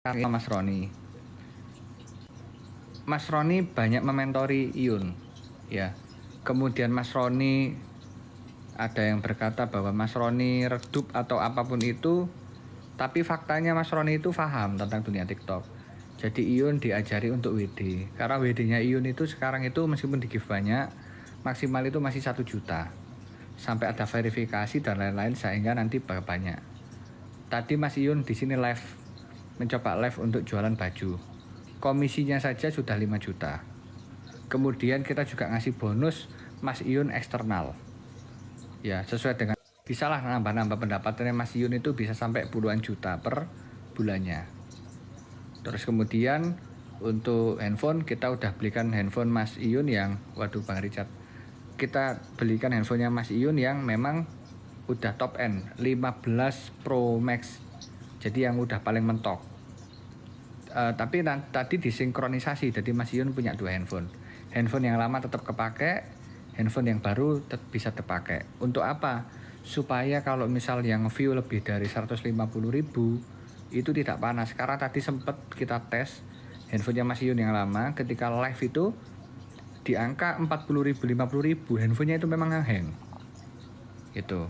karena Mas Roni. Mas Roni banyak mementori Iyun, ya. Kemudian Mas Roni ada yang berkata bahwa Mas Roni redup atau apapun itu, tapi faktanya Mas Roni itu paham tentang dunia TikTok. Jadi Iyun diajari untuk WD, karena WD-nya Iyun itu sekarang itu meskipun di give banyak, maksimal itu masih 1 juta. Sampai ada verifikasi dan lain-lain sehingga nanti banyak. Tadi Mas Iyun di sini live, mencoba live untuk jualan baju. Komisinya saja sudah 5 juta. Kemudian kita juga ngasih bonus Mas Iyun eksternal. Ya, sesuai dengan bisalah nambah-nambah pendapatannya Mas Iyun itu bisa sampai puluhan juta per bulannya. Terus kemudian untuk handphone kita udah belikan handphone Mas Iyun yang waduh Bang Richard. Kita belikan handphonenya Mas Iyun yang memang udah top end 15 Pro Max. Jadi yang udah paling mentok. Tapi tadi disinkronisasi, jadi Mas Iyun punya 2 handphone. Handphone yang lama tetap kepake, handphone yang baru bisa terpakai. Untuk apa? Supaya kalau misal yang view lebih dari 150.000 itu tidak panas. Karena tadi sempat kita tes handphonenya Mas Iyun yang lama, ketika live itu di angka 40.000, 50.000 handphonenya itu memang hang. Itu.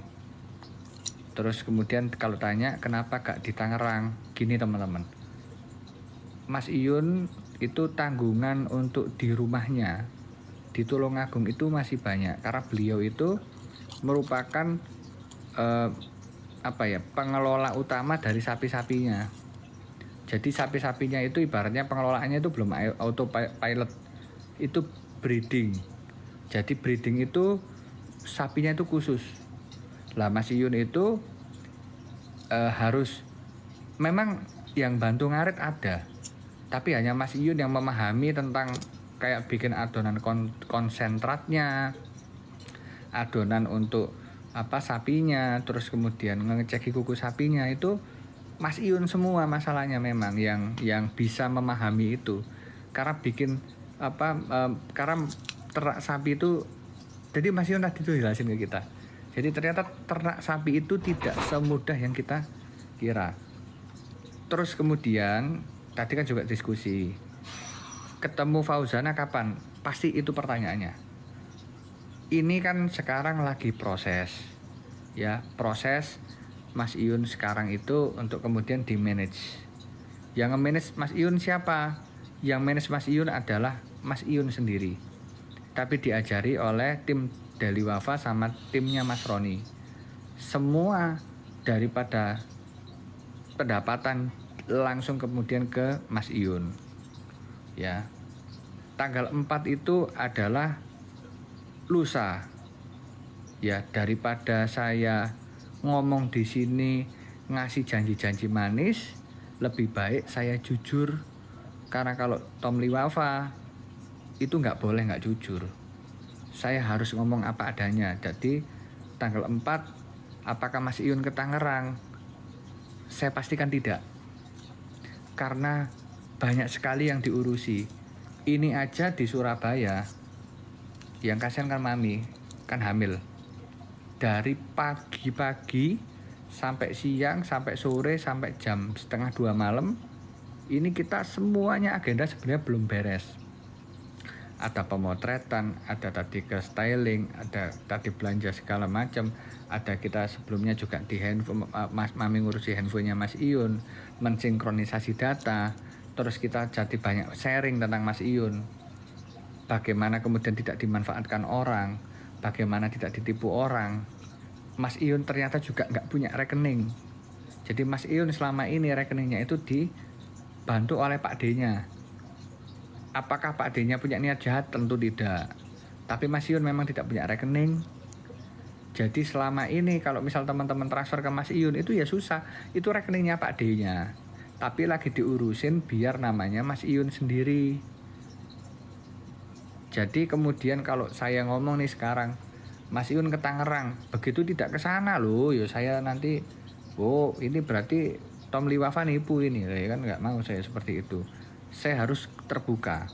Terus kemudian kalau tanya kenapa gak di Tangerang, gini teman-teman. Mas Iyun itu tanggungan untuk di rumahnya di Tulungagung itu masih banyak karena beliau itu merupakan pengelola utama dari sapi-sapinya. Jadi sapi-sapinya itu ibaratnya pengelolaannya itu belum autopilot, itu breeding. Jadi breeding itu sapinya itu khusus. Lah Mas Iyun itu harus memang yang bantu ngarit ada, tapi hanya Mas Iyun yang memahami tentang kayak bikin adonan konsentratnya, adonan untuk sapinya, terus kemudian ngecek kuku sapinya itu Mas Iyun semua masalahnya memang yang bisa memahami itu. Karena bikin karena ternak sapi itu, jadi Mas Iyun tadi itu jelasin ke kita. Jadi ternyata ternak sapi itu tidak semudah yang kita kira. Terus kemudian tadi kan juga diskusi, ketemu Fauzana kapan? Pasti itu pertanyaannya. Ini kan sekarang lagi proses, ya proses Mas Iyun sekarang itu untuk kemudian di manage. Yang nge-manage Mas Iyun siapa? Yang manage Mas Iyun adalah Mas Iyun sendiri, tapi diajari oleh tim Deli Wafa sama timnya Mas Roni. Semua daripada pendapatan langsung kemudian ke Mas Iyun. Ya. Tanggal 4 itu adalah lusa. Ya, daripada saya ngomong di sini ngasih janji-janji manis, lebih baik saya jujur. Karena kalau Tom Liwafa itu nggak boleh nggak jujur. Saya harus ngomong apa adanya. Jadi tanggal 4 apakah Mas Iyun ke Tangerang? Saya pastikan tidak. Karena banyak sekali yang diurusi. Ini aja di Surabaya, yang kasihan kan mami, kan hamil. Dari pagi-pagi sampai siang, sampai sore, sampai jam setengah 2 malam, ini kita semuanya agenda sebenarnya belum beres. Ada pemotretan, ada tadi ke styling, ada tadi belanja segala macam, ada kita sebelumnya juga di handphone, Mas Mami ngurusi handphonenya Mas Iyun, mensinkronisasi data, terus kita jadi banyak sharing tentang Mas Iyun, bagaimana kemudian tidak dimanfaatkan orang, bagaimana tidak ditipu orang. Mas Iyun ternyata juga nggak punya rekening, jadi Mas Iyun selama ini rekeningnya itu dibantu oleh Pak D-nya. Apakah Pak D-nya punya niat jahat? Tentu tidak. Tapi Mas Iyun memang tidak punya rekening. Jadi selama ini kalau misal teman-teman transfer ke Mas Iyun itu ya susah. Itu rekeningnya Pak D-nya. Tapi lagi diurusin biar namanya Mas Iyun sendiri. Jadi kemudian kalau saya ngomong nih sekarang, Mas Iyun ke Tangerang, begitu tidak ke sana loh, ya saya nanti, oh ini berarti Tom Liwafa nipu ini, ya kan nggak mau saya seperti itu. Saya harus terbuka.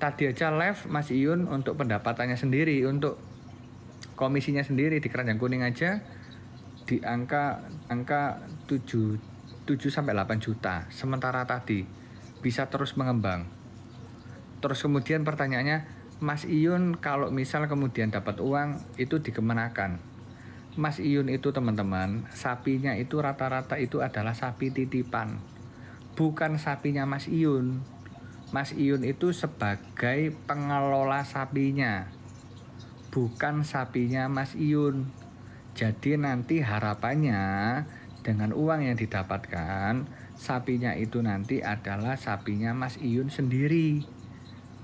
Tadi aja live Mas Iyun untuk pendapatannya sendiri, untuk komisinya sendiri di Keranjang Kuning aja di angka 7 7-8 juta. Sementara tadi bisa terus mengembang. Terus kemudian pertanyaannya, Mas Iyun kalau misal kemudian dapat uang itu dikemenakan. Mas Iyun itu teman-teman, sapinya itu rata-rata itu adalah sapi titipan. Bukan sapinya Mas Iyun. Mas Iyun itu sebagai pengelola sapinya, bukan sapinya Mas Iyun. Jadi nanti harapannya dengan uang yang didapatkan, sapinya itu nanti adalah sapinya Mas Iyun sendiri,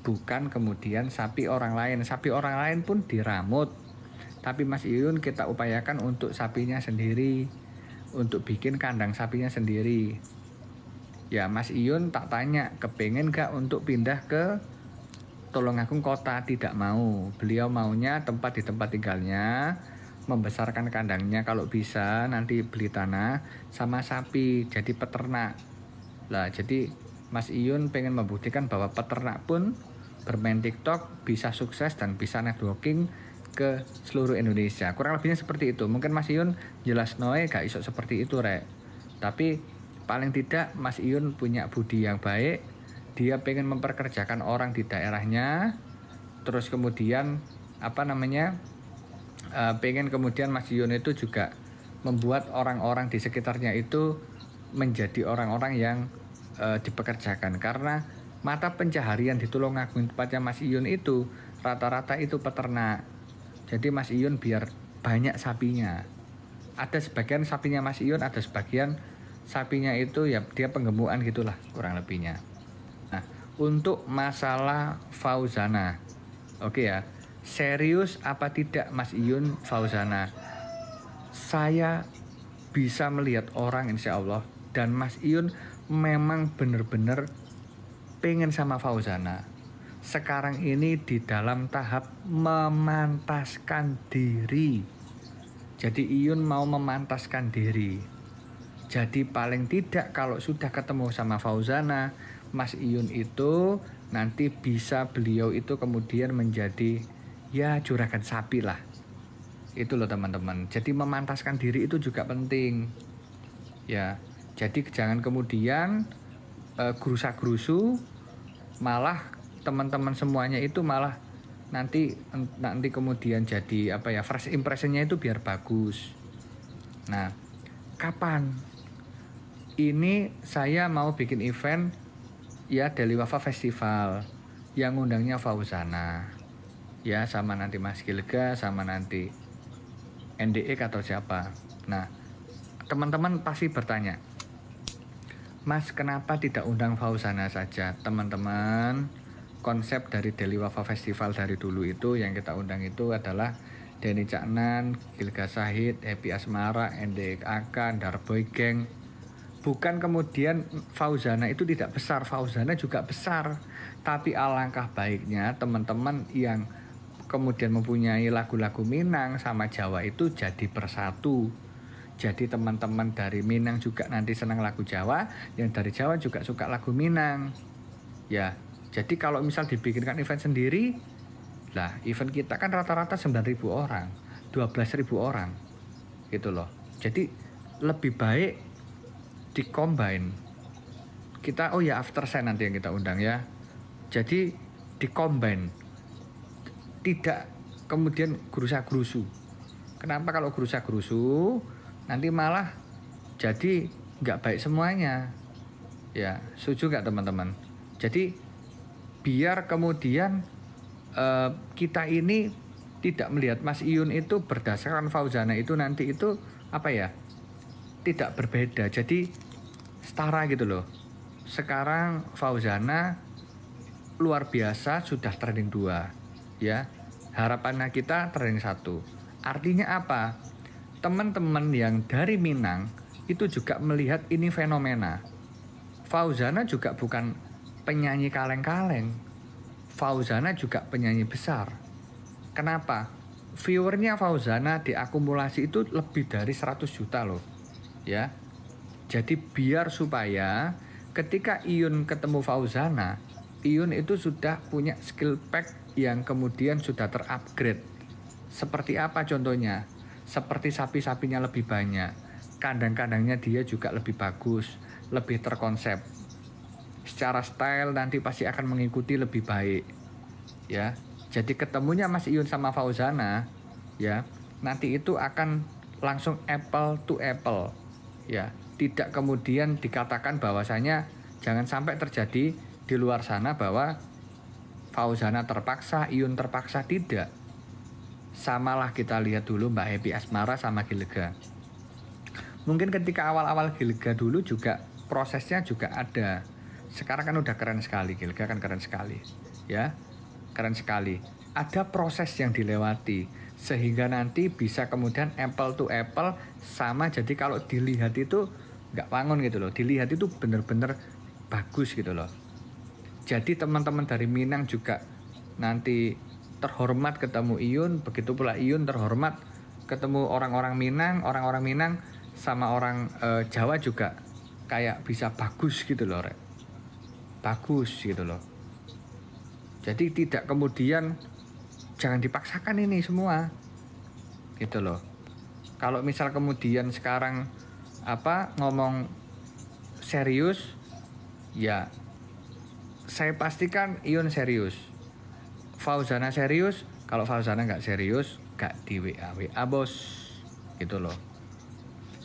bukan kemudian sapi orang lain. Sapi orang lain pun diramut, tapi Mas Iyun kita upayakan untuk sapinya sendiri, untuk bikin kandang sapinya sendiri. Ya Mas Iyun tak tanya, kepengen gak untuk pindah ke Tulungagung kota? Tidak mau. Beliau maunya tempat di tempat tinggalnya, membesarkan kandangnya, kalau bisa nanti beli tanah sama sapi, jadi peternak. Lah jadi Mas Iyun pengen membuktikan bahwa peternak pun bermain TikTok bisa sukses dan bisa networking ke seluruh Indonesia. Kurang lebihnya seperti itu. Mungkin Mas Iyun jelas noe gak iso seperti itu rek. Tapi paling tidak Mas Iyun punya budi yang baik. Dia pengen memperkerjakan orang di daerahnya. Terus kemudian pengen kemudian Mas Iyun itu juga membuat orang-orang di sekitarnya itu menjadi orang-orang yang dipekerjakan. Karena mata pencaharian di Tulungagung tempatnya Mas Iyun itu rata-rata itu peternak. Jadi Mas Iyun biar banyak sapinya. Ada sebagian sapinya Mas Iyun, ada sebagian sapinya itu ya dia penggemukan gitulah kurang lebihnya. Nah, untuk masalah Fauzana, oke ya, serius apa tidak Mas Iyun Fauzana? Saya bisa melihat orang insya Allah, dan Mas Iyun memang benar-benar pengen sama Fauzana. Sekarang ini di dalam tahap memantaskan diri. Jadi Iyun mau memantaskan diri. Jadi paling tidak kalau sudah ketemu sama Fauzana, Mas Iyun itu nanti bisa beliau itu kemudian menjadi ya juragan sapi lah. Itu loh teman-teman. Jadi memantaskan diri itu juga penting. Ya, jadi jangan kemudian gerusa-gerusu, malah teman-teman semuanya itu malah nanti kemudian jadi first impressionnya itu biar bagus. Nah, kapan? Ini saya mau bikin event ya Deli Wafa Festival yang ngundangnya Fauzana. Ya sama nanti Mas Gilga, sama nanti NDE atau siapa. Nah, teman-teman pasti bertanya, Mas kenapa tidak undang Fauzana saja? Teman-teman, konsep dari Deli Wafa Festival dari dulu itu yang kita undang itu adalah Denny Caknan, Gilga Sahid, Happy Asmara, NDE AK, Darboy Gang. Bukan kemudian Fauzana itu tidak besar, Fauzana juga besar. Tapi alangkah baiknya teman-teman yang kemudian mempunyai lagu-lagu Minang sama Jawa itu jadi bersatu. Jadi teman-teman dari Minang juga nanti senang lagu Jawa, yang dari Jawa juga suka lagu Minang. Ya, jadi kalau misal dibikinkan event sendiri, lah event kita kan rata-rata 9.000 orang, 12.000 orang. Gitu loh. Jadi lebih baik di-combine. Kita after saya nanti yang kita undang ya. Jadi di-combine. Tidak kemudian gerusa-gerusu. Kenapa kalau gerusa-gerusu nanti malah jadi nggak baik semuanya. Ya, setuju nggak teman-teman? Jadi biar kemudian kita ini tidak melihat Mas Iyun itu berdasarkan Fauzana itu nanti itu tidak berbeda. Jadi setara gitu loh. Sekarang Fauzana luar biasa sudah trending 2 ya. Harapannya kita trending 1. Artinya apa? Teman-teman yang dari Minang itu juga melihat ini fenomena. Fauzana juga bukan penyanyi kaleng-kaleng. Fauzana juga penyanyi besar. Kenapa? Viewernya Fauzana diakumulasi itu lebih dari 100 juta loh. Ya. Jadi biar supaya ketika Iyun ketemu Fauzana, Iyun itu sudah punya skill pack yang kemudian sudah terupgrade. Seperti apa contohnya? Seperti sapi-sapinya lebih banyak, kandang-kandangnya dia juga lebih bagus, lebih terkonsep. Secara style nanti pasti akan mengikuti lebih baik, ya. Jadi ketemunya Mas Iyun sama Fauzana, ya, nanti itu akan langsung apple to apple, ya. Tidak kemudian dikatakan bahwasanya jangan sampai terjadi di luar sana bahwa Fauzana terpaksa, Iyun terpaksa, tidak. Samalah kita lihat dulu Mbak Happy Asmara sama Gilga. Mungkin ketika awal-awal Gilga dulu juga prosesnya juga ada. Sekarang kan udah keren sekali, Gilga kan keren sekali, ya, keren sekali. Ada proses yang dilewati sehingga nanti bisa kemudian apple to apple sama. Jadi kalau dilihat itu nggak bangun gitu loh, dilihat itu bener-bener bagus gitu loh. Jadi teman-teman dari Minang juga nanti terhormat ketemu Iyun, begitu pula Iyun terhormat ketemu orang-orang Minang sama orang Jawa juga kayak bisa bagus gitu loh, Rek. Bagus gitu loh. Jadi tidak kemudian jangan dipaksakan ini semua gitu loh. Kalau misal kemudian sekarang ngomong serius, ya saya pastikan Iyun serius, Fauzana serius. Kalau Fauzana nggak serius, nggak di WA bos gitu loh.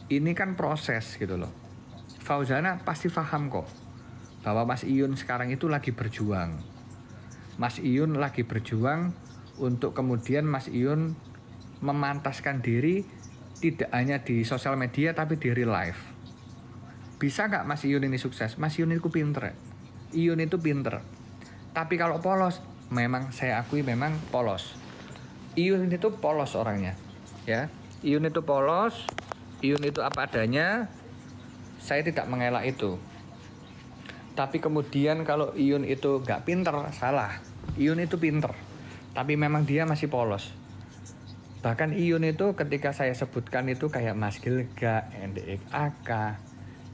Ini kan proses gitu loh. Fauzana pasti paham kok bahwa Mas Iyun sekarang itu lagi berjuang. Mas Iyun lagi berjuang untuk kemudian Mas Iyun memantaskan diri tidak hanya di sosial media tapi di real life. Bisa nggak Mas Iyun ini sukses? Mas Iyun itu pinter, Iyun itu pinter. Tapi kalau polos, memang saya akui memang polos. Iyun itu polos orangnya, ya. Iyun itu polos, Iyun itu apa adanya. Saya tidak mengelak itu. Tapi kemudian kalau Iyun itu nggak pinter, salah. Iyun itu pinter, tapi memang dia masih polos. Bahkan Iyun itu ketika saya sebutkan itu kayak Mas Gilga, NDXAK,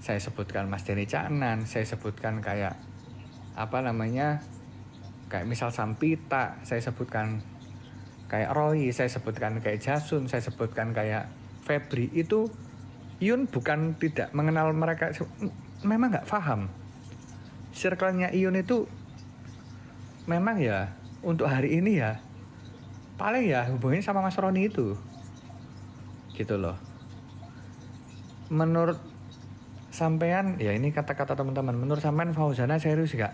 saya sebutkan Mas Denny Caknan, saya sebutkan kayak kayak misal Sampita, saya sebutkan kayak Roy, saya sebutkan kayak Jasun, saya sebutkan kayak Febri. Itu Iyun bukan tidak mengenal mereka, memang nggak paham. Circle-nya Iyun itu memang ya untuk hari ini ya paling ya hubungannya sama Mas Roni itu gitu loh. Menurut sampean, ya ini kata-kata teman-teman, menurut sampean Fauzana serius gak?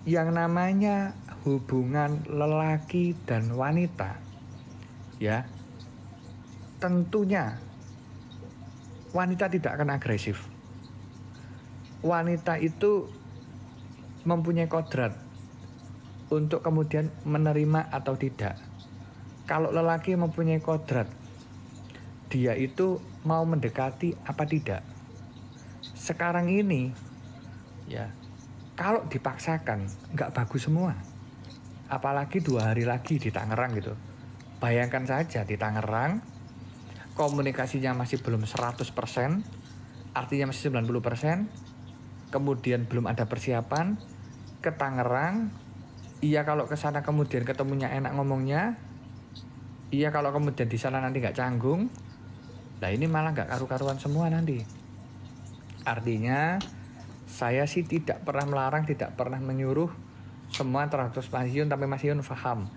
Yang namanya hubungan lelaki dan wanita, ya tentunya wanita tidak akan agresif. Wanita itu mempunyai kodrat untuk kemudian menerima atau tidak. Kalau lelaki mempunyai kodrat, dia itu mau mendekati apa tidak. Sekarang ini ya kalau dipaksakan nggak bagus semua. Apalagi 2 hari lagi di Tangerang gitu. Bayangkan saja di Tangerang komunikasinya masih belum 100%, artinya masih 90%, kemudian belum ada persiapan ke Tangerang. Iya kalau ke sana kemudian ketemunya enak ngomongnya, iya kalau kemudian di sana nanti nggak canggung, nah ini malah nggak karu-karuan semua nanti. Artinya saya sih tidak pernah melarang, tidak pernah menyuruh semua terhadap Mas Iyun, tapi Mas Iyun paham.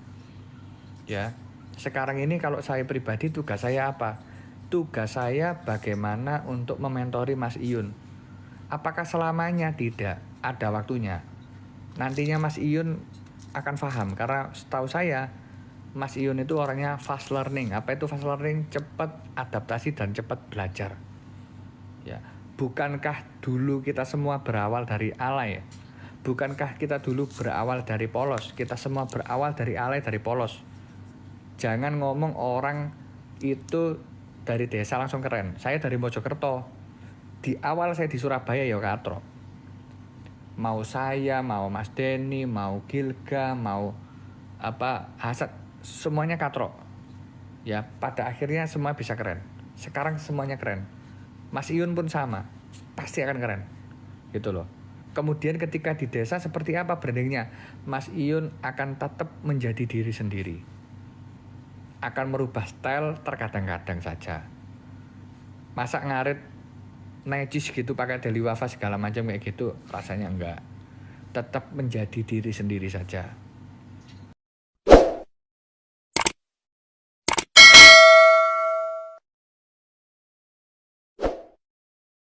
Ya, sekarang ini kalau saya pribadi tugas saya apa? Tugas saya bagaimana untuk mementori Mas Iyun. Apakah selamanya? Tidak, ada waktunya. Nantinya Mas Iyun akan paham karena setahu saya Mas Iyun itu orangnya fast learning. Apa itu fast learning? Cepat adaptasi dan cepat belajar. Ya, bukankah dulu kita semua berawal dari alay? Bukankah kita dulu berawal dari polos? Kita semua berawal dari alay, dari polos. Jangan ngomong orang itu dari desa langsung keren. Saya dari Mojokerto. Di awal saya di Surabaya ya katro. Mau saya, mau Mas Denny, mau Gilga, mau Hasad, semuanya katro. Ya, pada akhirnya semua bisa keren. Sekarang semuanya keren. Mas Iyun pun sama, pasti akan keren. Gitu loh. Kemudian ketika di desa seperti apa brandingnya? Mas Iyun akan tetap menjadi diri sendiri. Akan merubah style terkadang-kadang saja. Masa ngarit necis gitu pakai Deli Wafa segala macam kayak gitu, rasanya enggak. Tetap menjadi diri sendiri saja.